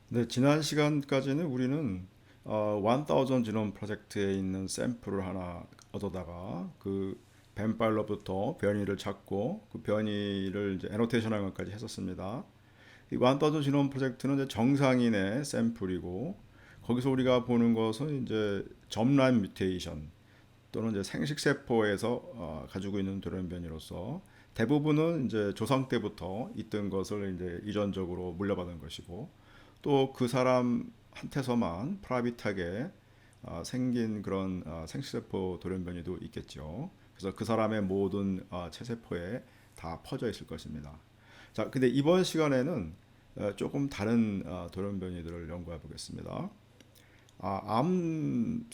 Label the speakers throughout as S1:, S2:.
S1: 네, 지난 시간까지는 우리는 1000 지놈 프로젝트에 있는 샘플을 하나 얻어다가 그 뱀파일로부터 변이를 찾고 그 변이를 이제 애노테이션하는 것까지 했었습니다. 이 1000 지놈 프로젝트는 이제 정상인의 샘플이고 거기서 우리가 보는 것은 이제 점란 뮤테이션 또는 이제 생식세포에서 가지고 있는 돌연변이로서 대부분은 이제 조상 때부터 있던 것을 이제 유전적으로 물려받은 것이고 또 그 사람한테서만 프라이빗하게 생긴 그런 생식세포 돌연변이도 있겠죠. 그래서 그 사람의 모든 체세포에 다 퍼져 있을 것입니다. 자, 근데 이번 시간에는 조금 다른 돌연변이들을 연구해 보겠습니다. 암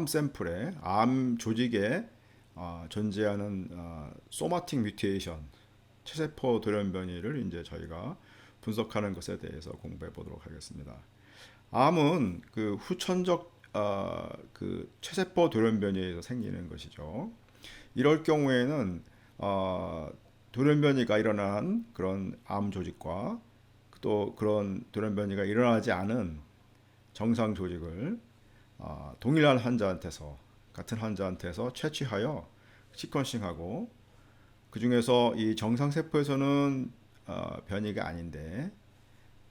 S1: 샘플에 암 조직에 존재하는 소마틱 뮤테이션 체세포 돌연변이를 이제 저희가 분석하는 것에 대해서 공부해 보도록 하겠습니다. 암은 그 후천적 그 체세포 돌연변이에서 생기는 것이죠. 이럴 경우에는 돌연변이가 일어난 그런 암 조직과 또 그런 돌연변이가 일어나지 않은 정상 조직을 동일한 환자한테서 같은 환자한테서 채취하여 시퀀싱하고 그 중에서 이 정상 세포에서는 변이가 아닌데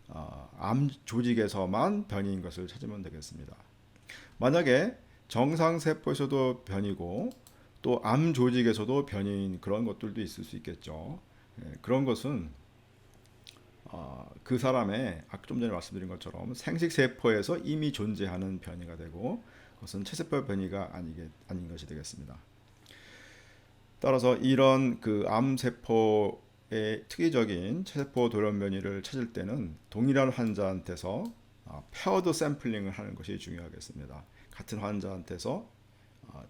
S1: 암 조직에서만 변이인 것을 찾으면 되겠습니다. 만약에 정상 세포에서도 변이고 또 암 조직에서도 변이인 그런 것들도 있을 수 있겠죠. 그런 것은 그 사람의 아까 좀 전에 말씀드린 것처럼 생식세포에서 이미 존재하는 변이가 되고 그것은 체세포 변이가 아닌 것이 되겠습니다. 따라서 이런 그 암세포의 특이적인 체세포 돌연 변이를 찾을 때는 동일한 환자한테서 페어드 샘플링을 하는 것이 중요하겠습니다. 같은 환자한테서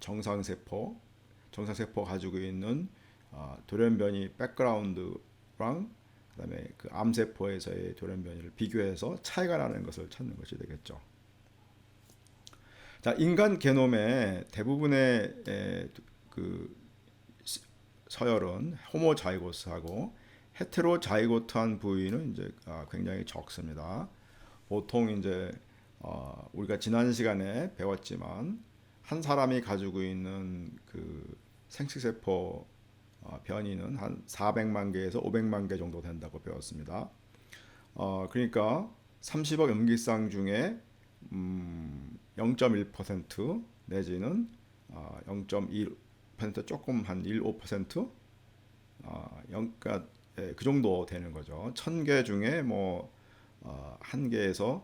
S1: 정상세포 가지고 있는 돌연 변이 백그라운드랑 그다음에 그 암세포에서의 돌연 변이를 비교해서 차이가 나는 것을 찾는 것이 되겠죠. 자, 인간 게놈의 대부분의 그 서열은 호모자이고스하고 헤테로자이고트한 부위는 이제 굉장히 적습니다. 보통 이제 우리가 지난 시간에 배웠지만 한 사람이 가지고 있는 그 생식세포 변이는 한 400만 개에서 500만 개 정도 된다고 배웠습니다. 그러니까 30억 염기쌍 중에 0.1% 내지는 0.2% 조금 한 1~5% 그러니까 그 정도 되는 거죠. 1000개 중에 뭐 1개에서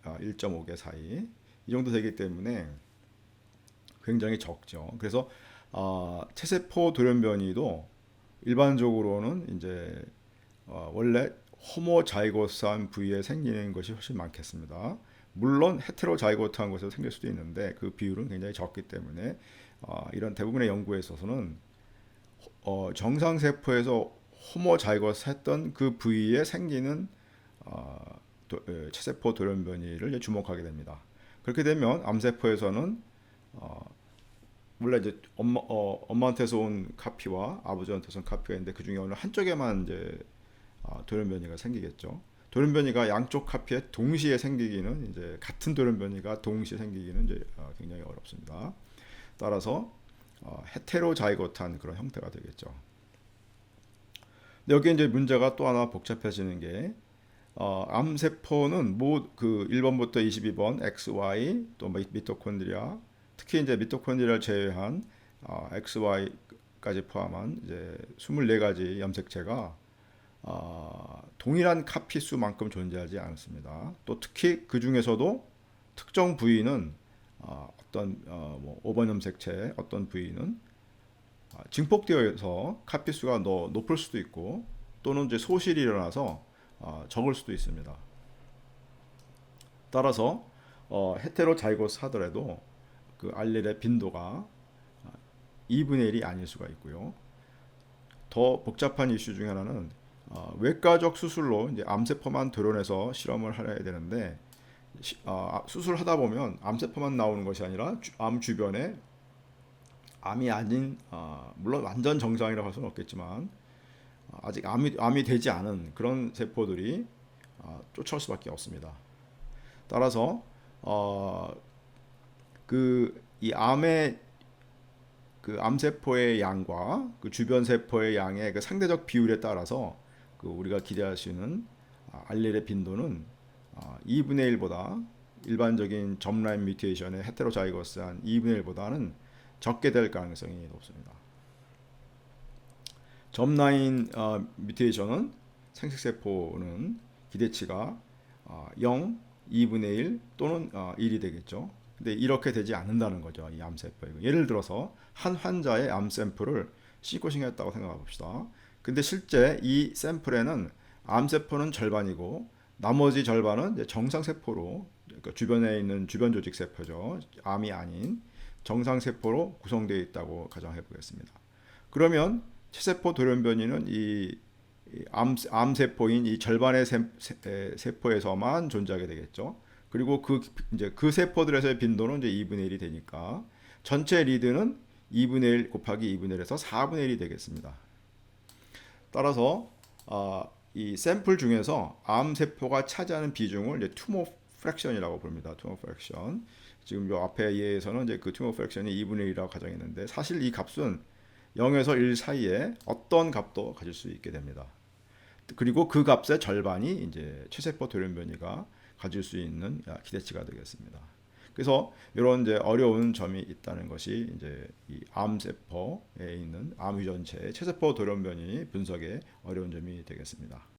S1: 1.5개 사이 이 정도 되기 때문에 굉장히 적죠. 그래서 체세포 돌연변이도 일반적으로는 이제 원래 호모자이고스한 부위에 생기는 것이 훨씬 많겠습니다. 물론 헤테로자이고트한 곳에서 생길 수도 있는데 그 비율은 굉장히 적기 때문에 이런 대부분의 연구에 있어서는 정상 세포에서 호모자이고스 했던 그 부위에 생기는 체세포 돌연변이를 주목하게 됩니다. 그렇게 되면 암세포에서는 물론 이제 엄마한테서 온 카피와 아버지한테서 온 카피가 있는데 그 중에 어느 한쪽에만 이제 돌연변이가 생기겠죠. 돌연변이가 양쪽 카피에 동시에 생기기는 이제 같은 돌연변이가 동시에 생기기는 이제 굉장히 어렵습니다. 따라서 헤테로자이고트한 그런 형태가 되겠죠. 여기 이제 문제가 또 하나 복잡해지는 게 암세포는 그 1번부터 22번 XY 또 미토콘드리아 특히 이제 미토콘드리아를 제외한 XY까지 포함한 이제 24가지 염색체가 동일한 카피 수만큼 존재하지 않습니다. 또 특히 그 중에서도 특정 부위는 어떤 뭐 5번 염색체 어떤 부위는 증폭되어서 카피 수가 더 높을 수도 있고 또는 이제 소실이 일어나서 적을 수도 있습니다. 따라서 헤테로자이고스 하더라도 그 알렐의 빈도가 2분의 1이 아닐 수가 있고요. 더 복잡한 이슈 중에 하나는 외과적 수술로 이제 암세포만 드러내서 실험을 해야 되는데 수술하다 보면 암세포만 나오는 것이 아니라 암 주변에 암이 아닌 물론 완전 정상이라고 할 수는 없겠지만 아직 암이 되지 않은 그런 세포들이 쫓아올 수밖에 없습니다. 따라서 그 이 암의 그 암세포의 양과 그 주변 세포의 양의 그 상대적 비율에 따라서 그 우리가 기대할 수 있는 알렐의 빈도는 2분의 1보다 일반적인 점라인 뮤테이션의 헤테로자이거스한 2분의 1보다는 적게 될 가능성이 높습니다. 점라인 뮤테이션은 생식세포는 기대치가 0, 2분의 1 또는 1이 되겠죠. 근데 이렇게 되지 않는다는 거죠. 이 암세포. 예를 들어서 한 환자의 암 샘플을 시코싱 했다고 생각해 봅시다. 근데 실제 이 샘플에는 암세포는 절반이고 나머지 절반은 이제 정상세포로, 그러니까 주변에 있는 주변 조직 세포죠. 암이 아닌 정상세포로 구성되어 있다고 가정해 보겠습니다. 그러면 체세포 돌연변이는 이 암세포인 이 절반의 세포에서만 존재하게 되겠죠. 그리고 이제 그 세포들에서의 빈도는 이제 2분의 1이 되니까 전체 리드는 2분의 1 곱하기 2분의 1에서 4분의 1이 되겠습니다. 따라서 이 샘플 중에서 암 세포가 차지하는 비중을 이제 투모 프랙션이라고 부릅니다. 투모 프랙션. 지금 요 앞에 예에서는 이제 그 투모 프랙션이 2분의 1이라고 가정했는데 사실 이 값은 0에서 1 사이에 어떤 값도 가질 수 있게 됩니다. 그리고 그 값의 절반이 이제 최세포 돌연변이가 가질 수 있는 기대치가 되겠습니다. 그래서 이런 이제 어려운 점이 있다는 것이 이제 이 암세포에 있는 암 유전체의 최세포 돌연변이 분석의 어려운 점이 되겠습니다.